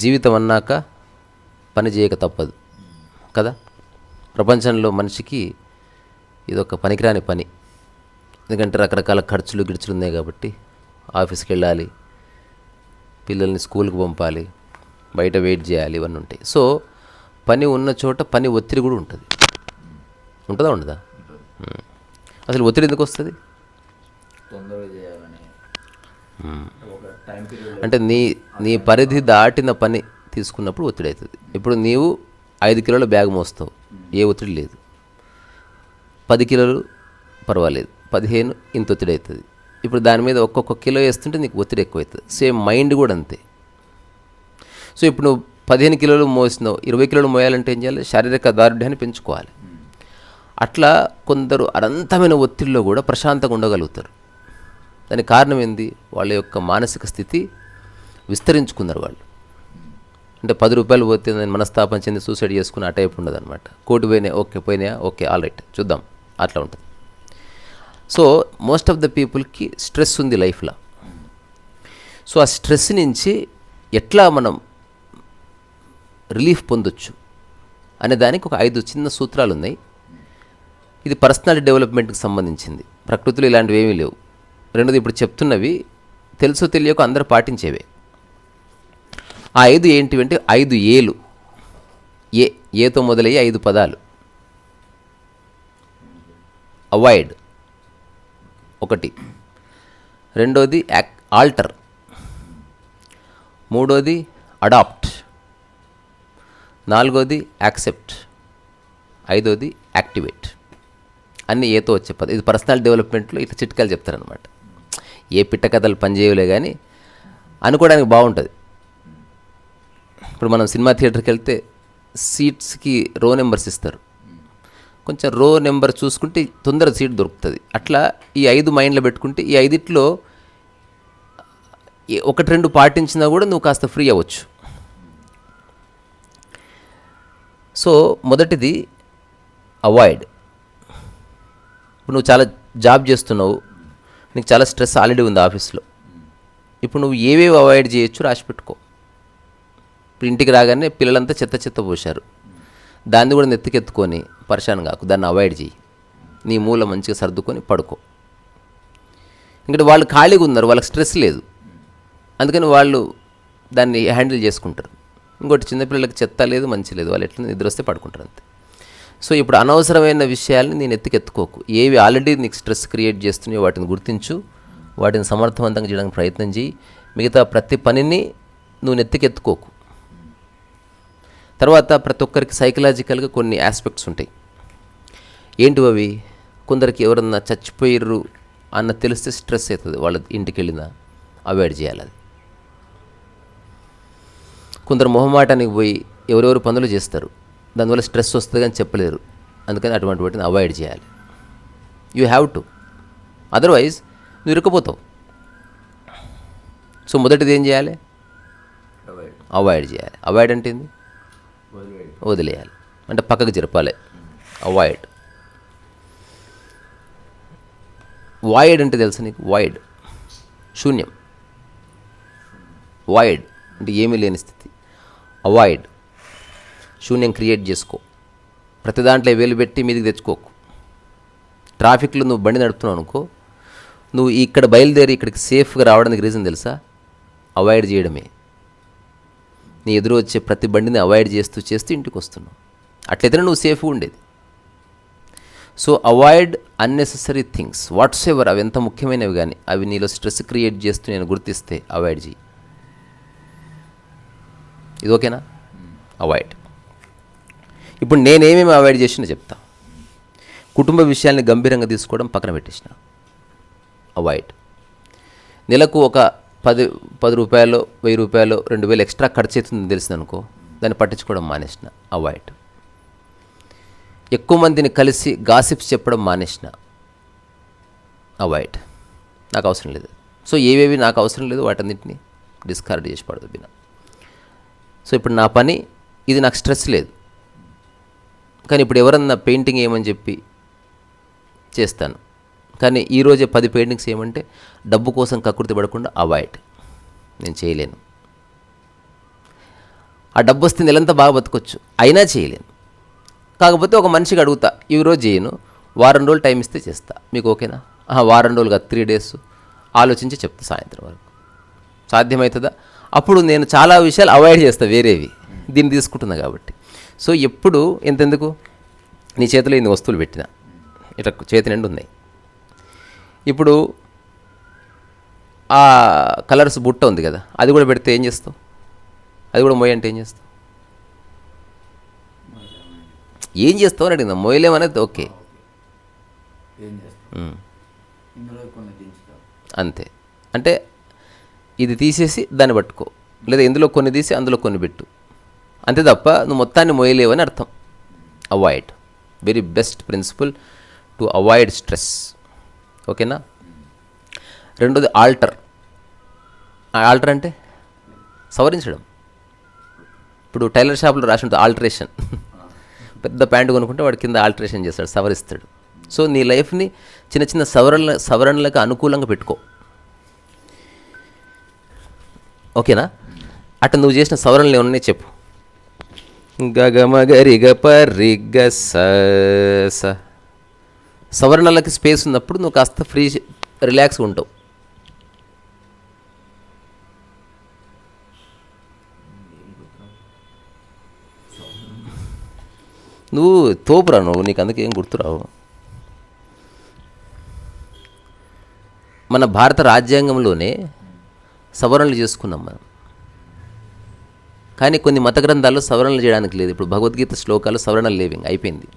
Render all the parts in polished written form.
జీవితం అన్నాక పని చేయక తప్పదు కదా. ప్రపంచంలో మనిషికి ఇదొక పనికిరాని పని. ఎందుకంటే రకరకాల ఖర్చులు గిడుచులు ఉన్నాయి కాబట్టి ఆఫీస్కి వెళ్ళాలి, పిల్లల్ని స్కూల్కి పంపాలి, బయట వెయిట్ చేయాలి, ఇవన్నీ ఉంటాయి. సో పని ఉన్న చోట పని ఒత్తిడి కూడా ఉంటుంది. ఉంటుందా ఉండదా? అసలు ఒత్తిడి ఎందుకు వస్తుంది? అంటే నీ పరిధి దాటిన పని తీసుకున్నప్పుడు ఒత్తిడి అవుతుంది. ఇప్పుడు నీవు 5 కిలోల బ్యాగ్ మోస్తావు, ఏ ఒత్తిడి లేదు. 10 కిలోలు పర్వాలేదు, 15 ఇంత ఒత్తిడి అవుతుంది. ఇప్పుడు దాని మీద ఒక్కొక్క కిలో వేస్తుంటే నీకు ఒత్తిడి ఎక్కువ అవుతుంది. సేమ్ మైండ్ కూడా అంతే. సో ఇప్పుడు నువ్వు 15 కిలోలు మోసినావు, 20 కిలోలు మోయాలంటే ఏం చేయాలి? శారీరక దారుఢ్యాన్ని పెంచుకోవాలి. అట్లా కొందరు అనంతమైన ఒత్తిడిలో కూడా ప్రశాంతంగా ఉండగలుగుతారు. దానికి కారణం ఏంది? వాళ్ళ యొక్క మానసిక స్థితి విస్తరించుకున్నారు వాళ్ళు. అంటే 10 రూపాయలు పోతే నేను మనస్తాపం చెంది సూసైడ్ చేసుకుని ఆ టైప్ ఉండదు అనమాట. కోటి పోయినాయా ఓకే ఆల్ రైట్ చూద్దాం, అట్లా ఉంటుంది. సో మోస్ట్ ఆఫ్ ద పీపుల్కి స్ట్రెస్ ఉంది లైఫ్లో. సో ఆ స్ట్రెస్ నుంచి ఎట్లా మనం రిలీఫ్ పొందొచ్చు అనే దానికి ఒక 5 చిన్న సూత్రాలు ఉన్నాయి. ఇది పర్సనాలిటీ డెవలప్మెంట్కి సంబంధించింది. ప్రకృతిలో ఇలాంటివి ఏమీ లేవు. రెండోది ఇప్పుడు చెప్తున్నవి తెలుసో తెలియక అందరూ పాటించేవే. ఆ 5 ఏంటివంటే 5 ఏలు. ఏతో మొదలయ్యే 5 పదాలు. అవాయిడ్ ఒకటి, రెండోది ఆల్టర్, మూడోది అడాప్ట్, నాలుగోది యాక్సెప్ట్, ఐదోది యాక్టివేట్. అన్నీ ఏతో వచ్చే పదం. ఇది పర్సనల్ డెవలప్మెంట్లో ఇట్లా చిట్కాలు చెప్తారనమాట. ఏ పిట్ట కథలు పనిచేయలే కానీ అనుకోవడానికి బాగుంటుంది. ఇప్పుడు మనం సినిమా థియేటర్కి వెళ్తే సీట్స్కి రో నెంబర్స్ ఇస్తారు. కొంచెం రో నెంబర్ చూసుకుంటే తొందర సీట్ దొరుకుతుంది. అట్లా ఈ 5 మైండ్లో పెట్టుకుంటే ఈ 5లో 1-2 పాటించినా కూడా నువ్వు కాస్త ఫ్రీ అవ్వచ్చు. సో మొదటిది అవాయిడ్. ఇప్పుడు నువ్వు చాలా జాబ్ చేస్తున్నావు, నీకు చాలా స్ట్రెస్ ఆల్రెడీ ఉంది ఆఫీస్లో. ఇప్పుడు నువ్వు ఏవేవి అవాయిడ్ చేయొచ్చు రాసి పెట్టుకో. ఇప్పుడు ఇంటికి రాగానే పిల్లలంతా చెత్త పోశారు, దాన్ని కూడా నెత్తికెత్తుకొని పరిశాన్ కాకు, దాన్ని అవాయిడ్ చేయి. నీ మూల మంచిగా సర్దుకొని పడుకో. ఎందుకంటే వాళ్ళు ఖాళీగా ఉన్నారు, వాళ్ళకి స్ట్రెస్ లేదు, అందుకని వాళ్ళు దాన్ని హ్యాండిల్ చేసుకుంటారు. ఇంకోటి చిన్నపిల్లలకి చెత్త లేదు, మంచి లేదు, వాళ్ళు ఎట్లా నిద్ర వస్తే పడుకుంటారు అంతే. సో ఇప్పుడు అనవసరమైన విషయాల్ని నేను ఎత్తుకెత్తుకోకు. ఏవి ఆల్రెడీ నీకు స్ట్రెస్ క్రియేట్ చేస్తున్నాయో వాటిని గుర్తించు, వాటిని సమర్థవంతంగా చేయడానికి ప్రయత్నం చేయి. మిగతా ప్రతి పనిని నువ్వు నెత్తికెత్తుకోకు. తర్వాత ప్రతి ఒక్కరికి సైకలాజికల్గా కొన్ని ఆస్పెక్ట్స్ ఉంటాయి. ఏంటివి అవి? కొందరికి ఎవరన్నా చచ్చిపోయిర్రు అన్న తెలిస్తే స్ట్రెస్ అవుతుంది, వాళ్ళ ఇంటికి వెళ్ళినా అవాయిడ్ చేయాలి అది. కొందరు మొహమాటానికి పోయి ఎవరెవరు పనులు చేస్తారు, దానివల్ల స్ట్రెస్ వస్తుంది కానీ చెప్పలేరు, అందుకని అటువంటి వాటిని అవాయిడ్ చేయాలి. యూ హ్యావ్ టు, అదర్వైజ్ నువ్వు ఇరుక్కుపోతావు. సో మొదటిది ఏం చేయాలి? అవాయిడ్ చేయాలి. అవాయిడ్ అంటే ఏంది? వదిలేయాలి, అంటే పక్కకు జరపాలి. అవాయిడ్. వాయిడ్ అంటే తెలుసా నీకు? వాయిడ్ శూన్యం. వాయిడ్ అంటే ఏమీ లేని స్థితి. అవాయిడ్ శూన్యం క్రియేట్ చేసుకో. ప్రతి దాంట్లో వేలు పెట్టి మీదికి తెచ్చుకోకు. ట్రాఫిక్లో నువ్వు బండి నడుపుతున్నావు అనుకో, నువ్వు ఇక్కడ బయలుదేరి ఇక్కడికి సేఫ్గా రావడానికి రీజన్ తెలుసా? అవాయిడ్ చేయడమే. నీ ఎదురు వచ్చే ప్రతి బండిని అవాయిడ్ చేస్తూ ఇంటికి వస్తున్నావు. అట్లయితేనే నువ్వు సేఫ్గా ఉండేది. So avoid unnecessary things whatsoever, అవి ఎంత ముఖ్యమైనవి కానీ అవి నీలో స్ట్రెస్ క్రియేట్ చేస్తూ నేను గుర్తిస్తే అవాయిడ్ చేయి. ఇది ఓకేనా? అవాయిడ్. ఇప్పుడు నేనేమేమి అవాయిడ్ చేసినా చెప్తా. కుటుంబ విషయాల్ని గంభీరంగా తీసుకోవడం పక్కన పెట్టేసిన, అవాయిడ్. నెలకు ఒక 10 రూపాయలు, 1000 రూపాయలు, 2000 ఎక్స్ట్రా ఖర్చు అవుతుందని తెలిసిందనుకో, దాన్ని పట్టించుకోవడం మానేసిన, అవాయిడ్. ఎక్కువ మందిని కలిసి గాసిప్స్ చెప్పడం మానేసిన, అవాయిడ్. నాకు అవసరం లేదు. సో ఏవేవి నాకు అవసరం లేదు వాటన్నింటినీ డిస్కార్డ్ చేసి పడదు. సో ఇప్పుడు నా పని ఇది, నాకు స్ట్రెస్ లేదు, కానీ ఇప్పుడు ఎవరన్నా పెయింటింగ్ ఏమని చెప్పి చేస్తాను, కానీ ఈరోజే 10 పెయింటింగ్స్ ఏమంటే డబ్బు కోసం కకృతి పడకుండా అవాయిడ్. నేను చేయలేను. ఆ డబ్బు వస్తే నెలంతా బాగా బతకొచ్చు, అయినా చేయలేను. కాకపోతే ఒక మనిషికి అడుగుతా, ఈరోజు చేయను, వారం రోజులు టైం ఇస్తే చేస్తా, మీకు ఓకేనా? వారం రోజులు కాదు, 3 days ఆలోచించి చెప్తా సాయంత్రం వరకు. సాధ్యమవుతుందా? అప్పుడు నేను చాలా విషయాలు అవాయిడ్ చేస్తా, వేరేవి దీన్ని తీసుకుంటున్నా కాబట్టి. సో ఎప్పుడు ఎంతెందుకు నీ చేతిలో ఇన్ని వస్తువులు పెట్టినా ఇట్లా చేతి నిండు ఉన్నాయి. ఇప్పుడు ఆ కలర్స్ బుట్ట ఉంది కదా, అది కూడా పెడితే ఏం చేస్తావు? అది కూడా మొయ్య అంటే ఏం చేస్తావు? ఏం చేస్తావు అని అడిగిందా? మొయ్యలేమనేది ఓకే, అంతే. అంటే ఇది తీసేసి దాన్ని పట్టుకో, లేదా ఇందులో కొన్ని తీసి అందులో కొన్ని పెట్టు, అంతే తప్ప నువ్వు మొత్తాన్ని మొయ్యలేవని అర్థం. Avoid, very best principle to avoid stress. ఓకేనా? రెండోది ఆల్టర్. ఆల్టర్ అంటే సవరించడం. ఇప్పుడు టైలర్ షాప్లో రాసి ఉంటుంది ఆల్టరేషన్. పెద్ద ప్యాంటు కొనుక్కుంటే వాడు కింద ఆల్టరేషన్ చేస్తాడు, సవరిస్తాడు. సో నీ లైఫ్ని చిన్న చిన్న సవరణలకు అనుకూలంగా పెట్టుకో. ఓకేనా? అట్లా నువ్వు చేసిన సవరణలు ఏమన్నా చెప్పు. గగమగరిగ పరిగ స. సవరణలకి స్పేస్ ఉన్నప్పుడు నువ్వు కాస్త ఫ్రీ రిలాక్స్గా ఉంటావు. నువ్వు తోపురా, నువ్వు నీకు అందుకేం గుర్తురావు. మన భారత రాజ్యాంగంలోనే సవరణలు చేసుకున్నాం మనం, కానీ కొన్ని మత గ్రంథాల్లో సవరణలు చేయడానికి లేదు. ఇప్పుడు భగవద్గీత శ్లోకాలు సవరణలు లేవు, అయిపోయింది.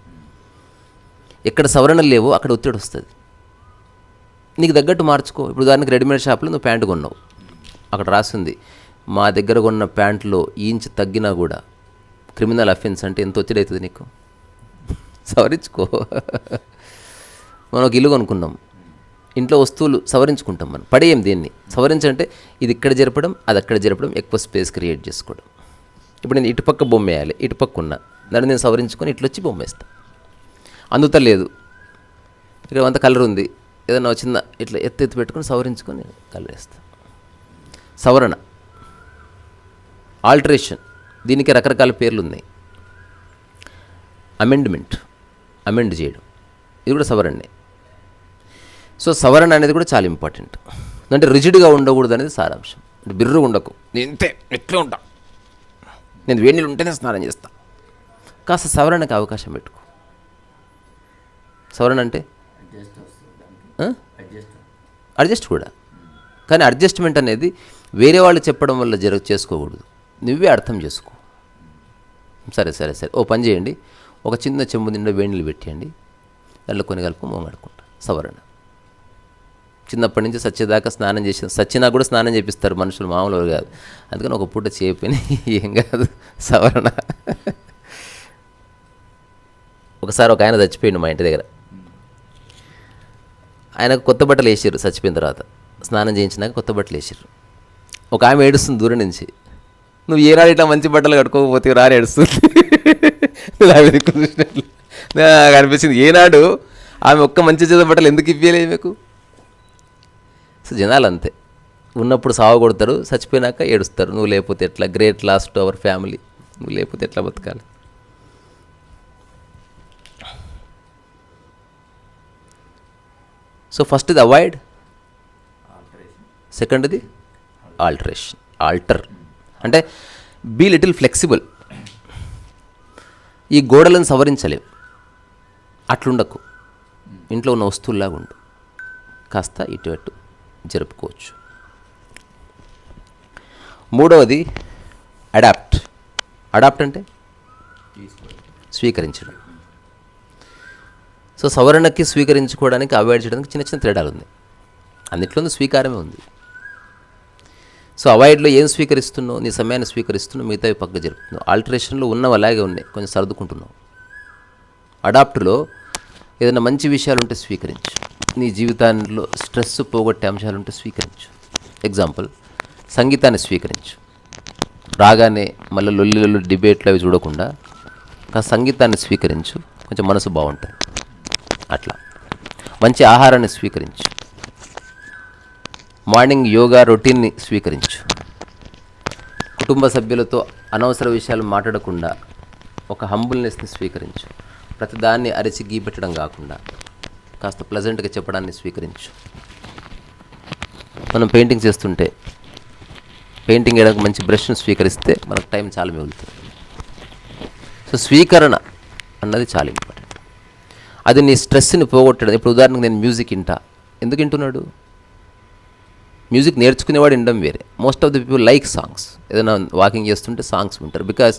ఎక్కడ సవరణలు లేవో అక్కడ ఒత్తిడి వస్తుంది. నీకు తగ్గట్టు మార్చుకో. ఇప్పుడు ఉదాహరణకి రెడీమేడ్ షాప్లో నువ్వు ప్యాంటు కొన్నావు, అక్కడ రాసింది మా దగ్గర కొన్న ప్యాంట్లో ఇంచు తగ్గినా కూడా క్రిమినల్ అఫెన్స్ అంటే ఎంత ఒత్తిడి అవుతుంది నీకు? సవరించుకో. మనం ఒక ఇల్లు కొనుక్కున్నాం, ఇంట్లో వస్తువులు సవరించుకుంటాం, మనం పడేయం దేన్ని. సవరించంటే ఇది ఇక్కడ జరపడం, అది అక్కడ జరపడం, ఎక్కువ స్పేస్ క్రియేట్ చేసుకోవడం. ఇప్పుడు నేను ఇటుపక్క బొమ్మ వేయాలి, ఇటుపక్క ఉన్నా దాన్ని నేను సవరించుకొని ఇట్లా వచ్చి బొమ్మ వేస్తాను. అందుతలేదు, ఇక్కడ అంత కలర్ ఉంది, ఏదైనా చిన్న ఇట్లా ఎత్తి పెట్టుకొని సవరించుకొని కలర్ వేస్తాను. సవరణ, ఆల్టరేషన్, దీనికి రకరకాల పేర్లు ఉన్నాయి. అమెండ్మెంట్, అమెండ్ చేయడం, ఇది కూడా సవరణే. సో సవరణ అనేది కూడా చాలా ఇంపార్టెంట్. అంటే రిజిడ్గా ఉండకూడదు అనేది సారాంశం. అంటే బిర్రు ఉండకు, నేను ఇంతే ఎట్లా ఉంటా, నేను వేడి నీళ్ళు ఉంటేనే స్నానం చేస్తా. కాస్త సవరణకి అవకాశం పెట్టుకో. సవరణ అంటే అడ్జస్ట్ కూడా, కానీ అడ్జస్ట్మెంట్ అనేది వేరే వాళ్ళు చెప్పడం వల్ల చేసుకోకూడదు, నువ్వే అర్థం చేసుకో. సరే సరే సరే, ఓ పని చేయండి, ఒక చిన్న చెంబు నిండా వేడి నీళ్ళు పెట్టేయండి, దాంట్లో కొన్ని కలుపు మోగడుకుంటా. సవరణ. చిన్నప్పటి నుంచి సచ్చేదాకా స్నానం చేసి, సచ్చినా కూడా స్నానం చేపిస్తారు మనుషులు, మామూలు కాదు. అందుకని ఒక పూట చేయకపోయినా ఏం కాదు, సవరణ. ఒకసారి ఒక ఆయన చచ్చిపోయిండు మా ఇంటి దగ్గర. ఆయనకు కొత్త బట్టలు వేసారు, చచ్చిపోయిన తర్వాత స్నానం చేయించినాక కొత్త బట్టలు వేసారు. ఒక ఆమె ఏడుస్తుంది దూరం నుంచి, నువ్వు ఏనాడు ఇట్లా మంచి బట్టలు కట్టుకోకపోతే రాని ఏడుస్తుంది. నాకు అనిపించింది, ఏనాడు ఆమె ఒక్క మంచి చేత బట్టలు ఎందుకు ఇవ్వలేదు మీకు? సో జనాలు అంతే, ఉన్నప్పుడు సాగు కొడతారు, చచ్చిపోయినాక ఏడుస్తారు. నువ్వు లేకపోతే ఎట్లా, great loss to our family, నువ్వు లేకపోతే ఎట్లా బతకాలి? సో ఫస్ట్ది అవాయిడ్, సెకండ్ది ఆల్టరేషన్. ఆల్టర్ అంటే బీ లిటిల్ ఫ్లెక్సిబుల్. ఈ గోడలను సవరించలేవు, అట్లుండకు, ఇంట్లో ఉన్న వస్తువుల్లాగా ఉండు, కాస్త ఇటు అటు జరుపుకోవచ్చు. మూడవది అడాప్ట్. అడాప్ట్ అంటే స్వీకరించడం. సో సవరణకి స్వీకరించుకోవడానికి, అవాయిడ్ చేయడానికి చిన్న చిన్న తేడాలు ఉన్నాయి. అన్నిట్లోనూ స్వీకారమే ఉంది. సో అవాయిడ్లో ఏం స్వీకరిస్తున్నావు? నీ సమయాన్ని స్వీకరిస్తున్నావు, మిగతావి పక్క జరుపుతున్నావు. ఆల్టరేషన్లో ఉన్నవి అలాగే ఉన్నాయి, కొంచెం సర్దుకుంటున్నావు. అడాప్ట్లో ఏదైనా మంచి విషయాలు ఉంటే స్వీకరించు, నీ జీవితాల్లో స్ట్రెస్ పోగొట్టే అంశాలు ఉంటే స్వీకరించు. ఎగ్జాంపుల్, సంగీతాన్ని స్వీకరించు. రాగానే మళ్ళీ లొల్లి డిబేట్లు అవి చూడకుండా సంగీతాన్ని స్వీకరించు, కొంచెం మనసు బాగుంటుంది. అట్లా మంచి ఆహారాన్ని స్వీకరించు. మార్నింగ్ యోగా రొటీన్ని స్వీకరించు. కుటుంబ సభ్యులతో అనవసర విషయాలు మాట్లాడకుండా ఒక హంబుల్నెస్ని స్వీకరించు. ప్రతిదాన్ని అరిచి గీపెట్టడం కాకుండా కాస్త ప్లెజెంట్గా చెప్పడాన్ని స్వీకరించు. మనం పెయింటింగ్ చేస్తుంటే పెయింటింగ్ వేయడానికి మంచి బ్రష్ను స్వీకరిస్తే మనకు టైం చాలా మిగులుతుంది. సో స్వీకరణ అన్నది చాలా ఇంపార్టెంట్. అది నీ స్ట్రెస్ని పోగొట్టడం. ఇప్పుడు ఉదాహరణకు నేను మ్యూజిక్ ఎందుకు వింటున్నాడు? మ్యూజిక్ నేర్చుకునేవాడు వినడం వేరే. Most of the people like songs. ఏదైనా వాకింగ్ చేస్తుంటే సాంగ్స్ వింటారు. బికాస్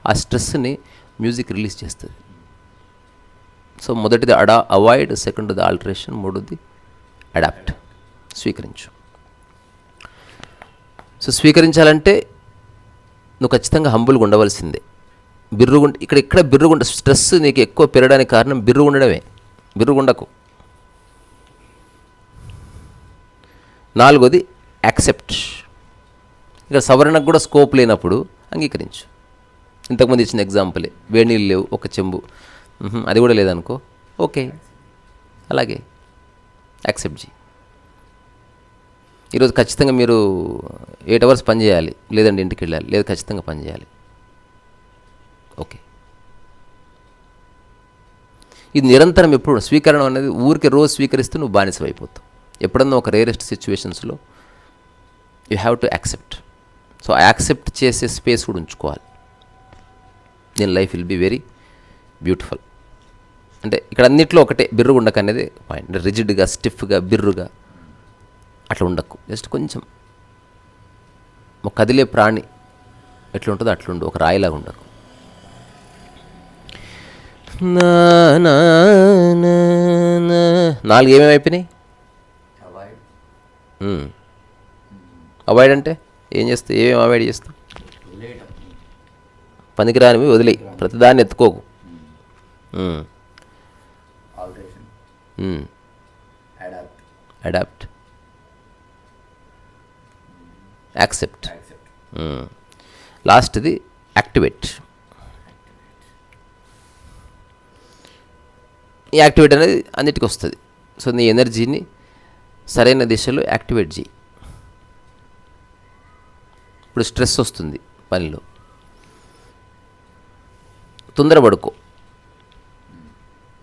ఆ స్ట్రెస్ని మ్యూజిక్ రిలీజ్ చేస్తుంది. సో మొదటిది అవాయిడ్, సెకండ్ది ఆల్టరేషన్, మూడోది అడాప్ట్. స్వీకరించు. సో స్వీకరించాలంటే నువ్వు ఖచ్చితంగా హంబుల్గా ఉండవలసిందే. ఇక్కడ బిర్రుగుండ. స్ట్రెస్ నీకు ఎక్కువ పెరగడానికి కారణం బిర్రుగుండడమే. బిర్రుగుండకు. నాలుగోది యాక్సెప్ట్. ఇక్కడ సవరణకు కూడా స్కోప్ లేనప్పుడు అంగీకరించు. ఇంతకుముందు ఇచ్చిన ఎగ్జాంపులే, వేడి నీళ్ళు లేవు, ఒక చెంబు, అది కూడా లేదనుకో, ఓకే, అలాగే యాక్సెప్ట్ చేయి. ఈరోజు ఖచ్చితంగా మీరు 8 hours పని చేయాలి, లేదండి ఇంటికి వెళ్ళాలి, లేదు ఖచ్చితంగా పని చేయాలి, ఓకే. ఇది నిరంతరం ఎప్పుడు స్వీకరణ అనేది ఊరికే రోజు స్వీకరిస్తూ నువ్వు బానిస అయిపోతావు. ఎప్పుడన్నా ఒక రేరెస్ట్ సిచ్యువేషన్స్లో you have to accept. So accept చేసే స్పేస్ కూడా ఉంచుకోవాలి. Then life will be very beautiful. అంటే ఇక్కడ అన్నిట్లో ఒకటే, బిర్రుగా ఉండక అనేది పాయింట్. అంటే రిజిడ్గా, స్టిఫ్గా, బిర్రుగా అట్లా ఉండకు. జస్ట్ కొంచెం ఒక కదిలే ప్రాణి ఎట్లా ఉంటుందో అట్లా ఉండు, ఒక రాయిలాగా ఉండకు. నాలుగు ఏమేమి అయిపోయినాయి? అవాయిడ్ అంటే ఏం చేస్తావు? ఏమేమి అవాయిడ్ చేస్తావు? పనికిరానివి వదిలేయి, ప్రతిదాన్ని ఎత్తుకోకు. అడాప్ట్, యాక్సెప్ట్, లాస్ట్ది యాక్టివేట్. ఈ యాక్టివేట్ అనేది అన్నిటికీ వస్తుంది. సో నీ ఎనర్జీని సరైన దిశలో యాక్టివేట్ చేయి. ఇప్పుడు స్ట్రెస్ వస్తుంది పనిలో, తొందరపడుకో,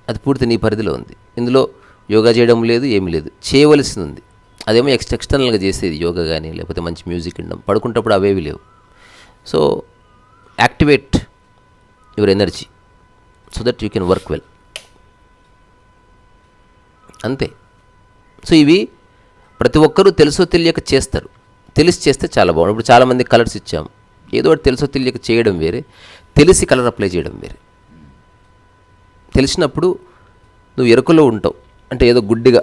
అది పూర్తి నీ పరిధిలో ఉంది. ఇందులో యోగా చేయడం లేదు, ఏమీ లేదు, చేయవలసింది ఉంది. అదేమో ఎక్స్టర్నల్గా చేసేది యోగా కానీ, లేకపోతే మంచి మ్యూజిక్ వినడం. పడుకుంటప్పుడు అవేవి లేవు. So activate your energy so that you can work well, అంతే. సో ఇవి ప్రతి ఒక్కరూ తెలుసో తెలియక చేస్తారు. తెలిసి చేస్తే చాలా బాగుంది. ఇప్పుడు చాలామంది కలర్స్ ఇచ్చాము, ఏదో ఒకటి తెలుసో తెలియక చేయడం వేరే, తెలిసి కలర్ అప్లై చేయడం వేరే. తెలిసినప్పుడు నువ్వు ఎరుకలో ఉంటావు, అంటే ఏదో గుడ్డిగా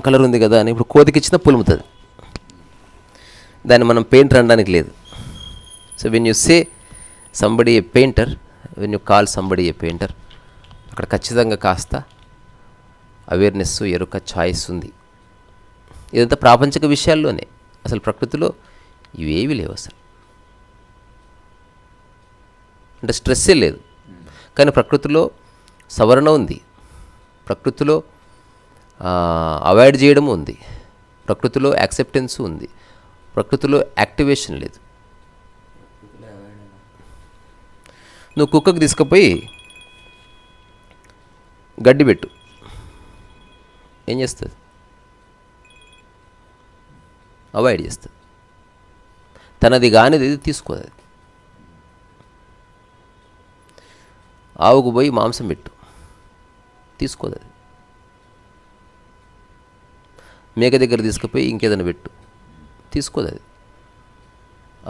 కలర్ ఉంది కదా అని ఇప్పుడు కోతికి ఇచ్చినా పులుముతుంది. దాన్ని మనం పెయింటర్ అనడానికి లేదు. So when you say somebody A painter, when you call somebody A painter, అక్కడ ఖచ్చితంగా కాస్త అవేర్నెస్, ఎరుక, ఛాయిస్ ఉంది. ఇదంతా ప్రాపంచిక విషయాల్లోనే. అసలు ప్రకృతిలో ఇవేవి లేవు అసలు. అంటే స్ట్రెస్సే లేదు, కానీ ప్రకృతిలో సవరణ ఉంది, ప్రకృతిలో అవాయిడ్ చేయడము ఉంది, ప్రకృతిలో యాక్సెప్టెన్స్ ఉంది, ప్రకృతిలో యాక్టివేషన్ లేదు. నువ్వు కుక్కకు తీసుకుపోయి గడ్డి పెట్టు, ఏం చేస్తుంది? అవాయిడ్ చేస్తుంది. తనది కానిది ఇది తీసుకోదు. ఆవుకు పోయి మాంసం పెట్టు, తీసుకోదు. అది మేక దగ్గర తీసుకుపోయి ఇంకేదైనా పెట్టు, తీసుకోదు. అది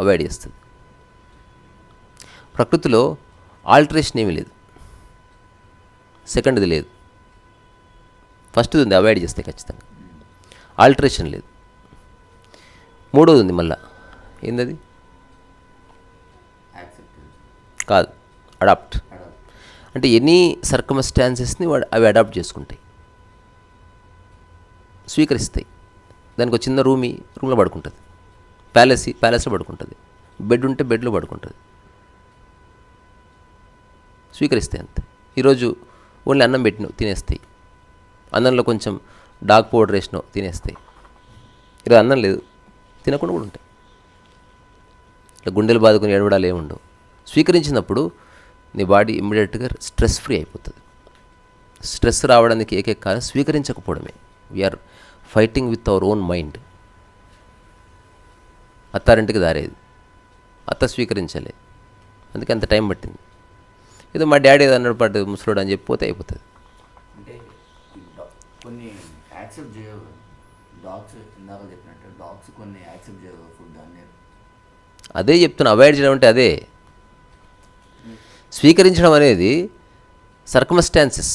అవాయిడ్ చేస్తుంది. ప్రకృతిలో ఆల్టరేషన్ ఏమీ లేదు, సెకండ్ది లేదు, ఫస్ట్ది ఉంది, అవాయిడ్ చేస్తే ఖచ్చితంగా. ఆల్టరేషన్ లేదు. మూడోది ఉంది మళ్ళా, ఏందది? కాదు, అడాప్ట్. అంటే ఎనీ సర్కమ్స్టాన్సెస్ని అవి అడాప్ట్ చేసుకుంటాయి, స్వీకరిస్తాయి. దానికి ఒక చిన్న రూమ్లో పడుకుంటుంది, ప్యాలెస్లో పడుకుంటుంది, బెడ్ ఉంటే బెడ్లో పడుకుంటుంది, స్వీకరిస్తాయి అంతే. ఈరోజు ఓన్లీ అన్నం పెట్టిన తినేస్తాయి, అన్నంలో కొంచెం డార్క్ పౌడర్ వేసినో తినేస్తాయి. ఈరోజు అన్నం లేదు, తినకుండా కూడా ఉంటాయి. ఇట్లా గుండెలు బాదుకుని ఏడవడాలు ఏముండవు. స్వీకరించినప్పుడు నీ బాడీ ఇమ్మీడియట్గా స్ట్రెస్ ఫ్రీ అయిపోతుంది. స్ట్రెస్ రావడానికి ఏకైక కారణం స్వీకరించకపోవడమే. We're fighting with our own mind. Attarintiki Daredi, అత్త స్వీకరించలే, అందుకే అంత టైం పట్టింది. ఏదో మా డాడీ ఏదో అన్నాడు పడ్డది ముసలోడు అని చెప్పి పోతే అయిపోతుంది. అంటే కొన్ని యాక్సెప్ట్ చేయవు డాగ్స్, ఇందాక చెప్పినట్టు డాగ్స్ కొన్ని యాక్సెప్ట్ చేయవు ఫుడ్ అనేది. అదే చెప్తున్నా, అవాయిడ్ చేయడం అంటే అదే. స్వీకరించడం అనేది సర్కమ్స్టాన్సెస్.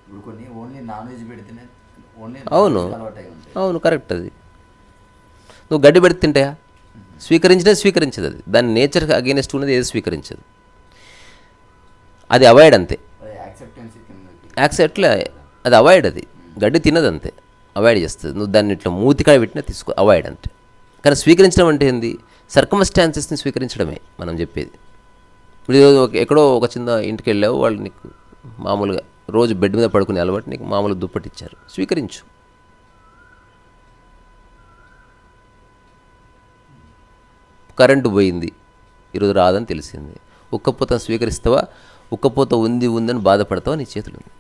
ఇప్పుడు కొన్ని ఓన్లీ నాన్ వెజ్ పెడితేనే ఓన్లీ అవును అలవాటు అయి ఉంటాయి. అవును కరెక్ట్. అది నువ్వు గడ్డి పెడితే తింటాయా? స్వీకరించినా స్వీకరించదు. అది దాని నేచర్కి అగేనెస్ట్ ఉన్నది ఏది స్వీకరించదు. అది అవాయిడ్ అంతే. యాక్సెప్టెన్స్ యాక్సెప్ట్లే అది అవాయిడ్. అది గడ్డి తినదు అంతే, అవాయిడ్ చేస్తుంది. నువ్వు దాన్ని ఇట్లా మూతికాయ పెట్టినా తీసుకో, అవాయిడ్ అంటే. కానీ స్వీకరించడం అంటే ఏంది? సర్కమ్స్టాన్సెస్ని స్వీకరించడమే మనం చెప్పేది. ఇప్పుడు ఎక్కడో ఒక చిన్న ఇంటికి వెళ్ళావు, వాళ్ళు నీకు మామూలుగా రోజు బెడ్ మీద పడుకునే అలవాటు, నీకు మామూలు దుప్పటి ఇచ్చారు, స్వీకరించు. కరెంటు పోయింది, ఈరోజు రాదని తెలిసింది, ఉక్కపోతను స్వీకరిస్తావా? ఉక్కపోత ఉందని బాధపడతావా? నీ చేతులు ఉంది.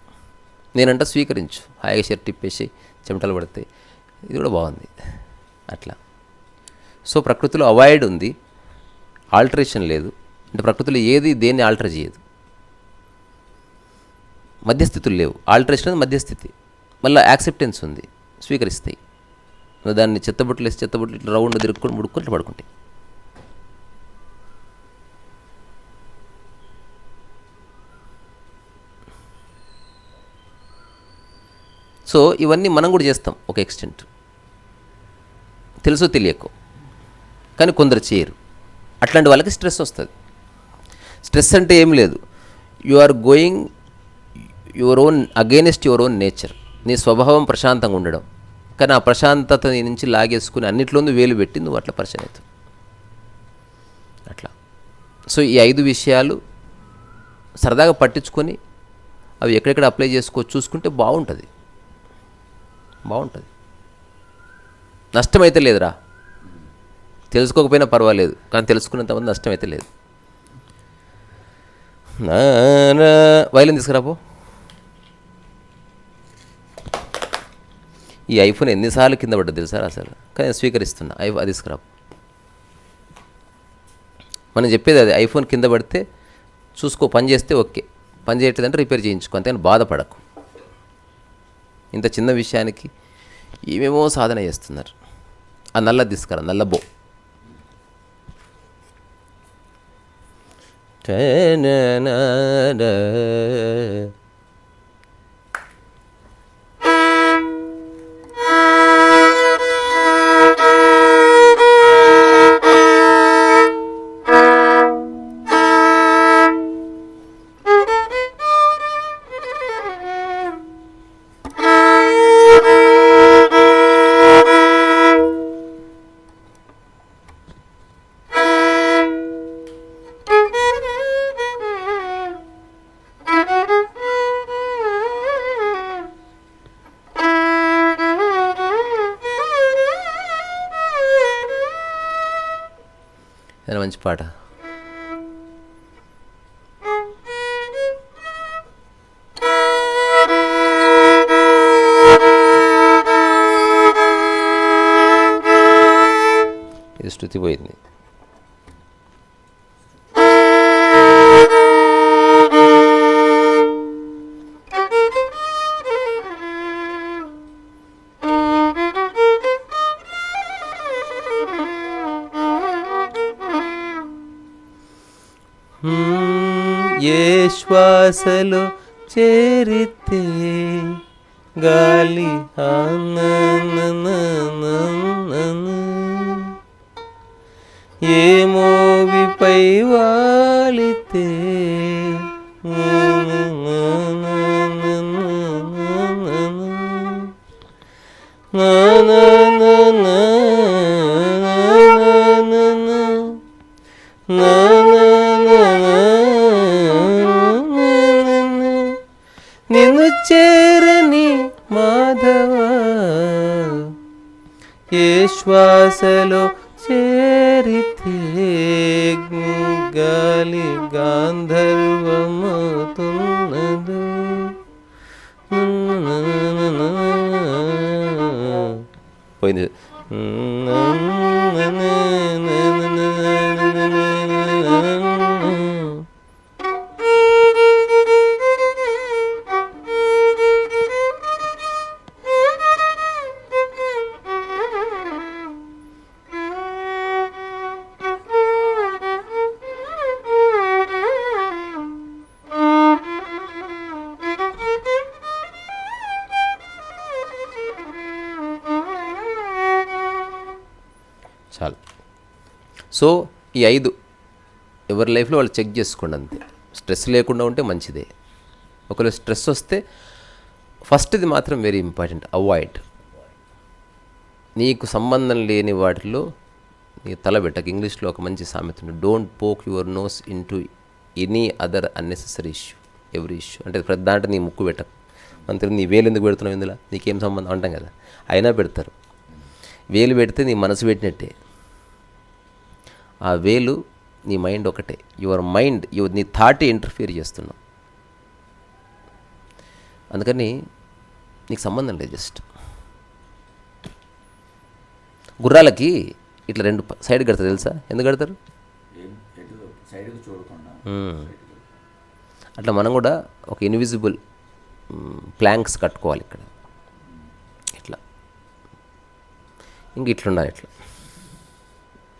నేనంట స్వీకరించు, హాయిగా షర్ట్ ఇప్పేసి చెమటలు పడతాయి, ఇది కూడా బాగుంది అట్లా. సో ప్రకృతిలో అవాయిడ్ ఉంది, ఆల్టరేషన్ లేదు. అంటే ప్రకృతిలో ఏది దేన్ని ఆల్టర్ చేయదు. మధ్యస్థితులు లేవు. ఆల్టరేషన్ అనేది మధ్యస్థితి. మళ్ళీ యాక్సెప్టెన్స్ ఉంది, స్వీకరిస్తాయి. దాన్ని చెత్తబొట్లు వేసి చెత్తబొట్లు ఇట్లా రౌండ్ తిరుక్కొని ముడుక్కొని ఇట్లా పడుకుంటాయి. సో ఇవన్నీ మనం కూడా చేస్తాం ఒక ఎక్స్టెంట్, తెలుసో తెలియకో. కానీ కొందరు చేయరు. అట్లాంటి వాళ్ళకి స్ట్రెస్ వస్తుంది. స్ట్రెస్ అంటే ఏం లేదు, you are going your own against your own nature. నీ స్వభావం ప్రశాంతంగా ఉండడం, కానీ ఆ ప్రశాంతత నీ నుంచి లాగేసుకుని అన్నిట్లోనూ వేలు పెట్టి నువ్వు అట్లా పరిచయం అవుతావు అట్లా. సో ఈ 5 విషయాలు సరదాగా పట్టించుకొని అవి ఎక్కడెక్కడ అప్లై చేసుకోవచ్చు చూసుకుంటే బాగుంటుంది. నష్టమైతే లేదురా, తెలుసుకోకపోయినా పర్వాలేదు, కానీ తెలుసుకున్నంతమంది నష్టమైతే లేదు. వైలిన్ తీసుకురాపో. ఈ ఐఫోన్ ఎన్నిసార్లు కింద పడ్డది తెలుసా అసలు, కానీ నేను స్వీకరిస్తున్నా. అది తీసుకురాపో. మనం చెప్పేది అది, ఐఫోన్ కింద పడితే చూసుకో, పని చేస్తే ఓకే, పని చేయట్లేదంటే రిపేర్ చేయించుకో, అంతేగాని బాధపడకు. ఇంత చిన్న విషయానికి ఏమేమో సాధన చేస్తున్నారు. ఆ నల్లది తీసుకురా, నల్ల బో. మంచి పాట. ఇది శృతి పోయింది. ఏ శ్వాసలో చేరితే గాలి ఏ మోవిపై వాలితే నా శ్వాసలో చేరితే గాలి గాంధర్వమవుతున్నదు. పోయింది. చాలు. సో ఈ 5 ఎవరి లైఫ్లో వాళ్ళు చెక్ చేసుకోండి అంతే. స్ట్రెస్ లేకుండా ఉంటే మంచిదే. ఒకవేళ స్ట్రెస్ వస్తే ఫస్ట్ది మాత్రం వెరీ ఇంపార్టెంట్, అవాయిడ్. నీకు సంబంధం లేని వాటిలో నీ తల పెట్టక. ఇంగ్లీష్లో ఒక మంచి సామెత ఉంది, don't poke your nose in to any other unnecessary issue, every issue. అంటే ప్రతి దాంట్లో నీ ముక్కు పెట్టకు. అంతే, నీ వేలు ఎందుకు పెడుతున్నావు ఇందులో, నీకేం సంబంధం అంటాం కదా, అయినా పెడతారు. వేలు పెడితే నీ మనసు పెట్టినట్టే. ఆ వేలు నీ మైండ్ ఒకటే. యువర్ మైండ్ నీ థాటే ఇంటర్ఫియర్ చేస్తున్నావు. అందుకని నీకు సంబంధం లేదు. జస్ట్ గుర్రాలకి ఇట్లా 2 సైడ్ కడతారు తెలుసా? ఎందుకు కడతారు? అట్లా మనం కూడా ఒక ఇన్విజిబుల్ ప్లాంక్స్ కట్టుకోవాలి ఇక్కడ. ఇట్లా ఇంక ఇట్లుండాలి. ఇట్లా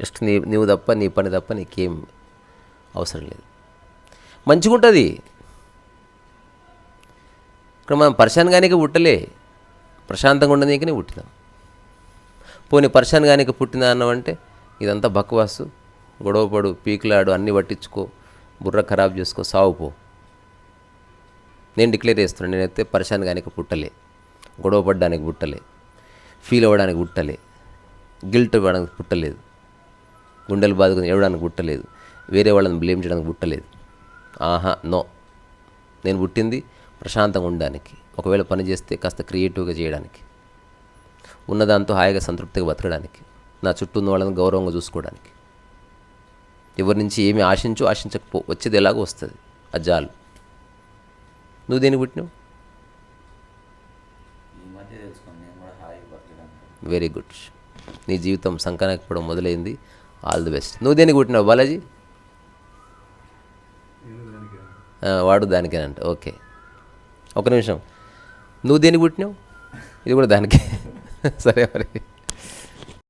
జస్ట్ నీవు తప్ప, నీ పని తప్ప నీకేం అవసరం లేదు. మంచిగా ఉంటుంది. ఇక్కడ మనం పరిశాన్ గానికి పుట్టలే, ప్రశాంతంగా ఉండనీకనే పుట్టినాం. పోనీ పరిశాన్ గానికి పుట్టినా అన్నామంటే ఇదంతా బక్వాసు, గొడవపడు, పీకులాడు, అన్నీ పట్టించుకో, బుర్ర ఖరాబ్ చేసుకో, సావుపో. నేను డిక్లేర్ చేస్తున్నాను, నేనైతే పరిశాన్ గానికి పుట్టలే, గొడవ పడడానికి పుట్టలే, ఫీల్ అవ్వడానికి పుట్టలే, గిల్ట్ ఇవ్వడానికి పుట్టలేదు, గుండెలు బాదుకుని ఏడవడానికి పుట్టలేదు, వేరే వాళ్ళని బ్లేమ్ చేయడానికి పుట్టలేదు. ఆహా, నో. నేను పుట్టింది ప్రశాంతంగా ఉండడానికి, ఒకవేళ పని చేస్తే కాస్త క్రియేటివ్గా చేయడానికి, ఉన్నదాంతో హాయిగా సంతృప్తిగా బతకడానికి, నా చుట్టూ ఉన్న వాళ్ళని గౌరవంగా చూసుకోవడానికి. ఎవరి నుంచి ఏమి ఆశించకపో, వచ్చేది ఎలాగో వస్తుంది, అజ్జాలు. నువ్వు దేనికి పుట్టినావు? Very good. నీ జీవితం సంకనాకపోవడం మొదలైంది. All the best. నువ్వు దేనికి పుట్టినావు బాలాజీ? వాడు దానికేనంట. ఓకే, ఒక నిమిషం. నువ్వు దేనికి పుట్టినావు? ఇది కూడా దానికే. సరే మరి.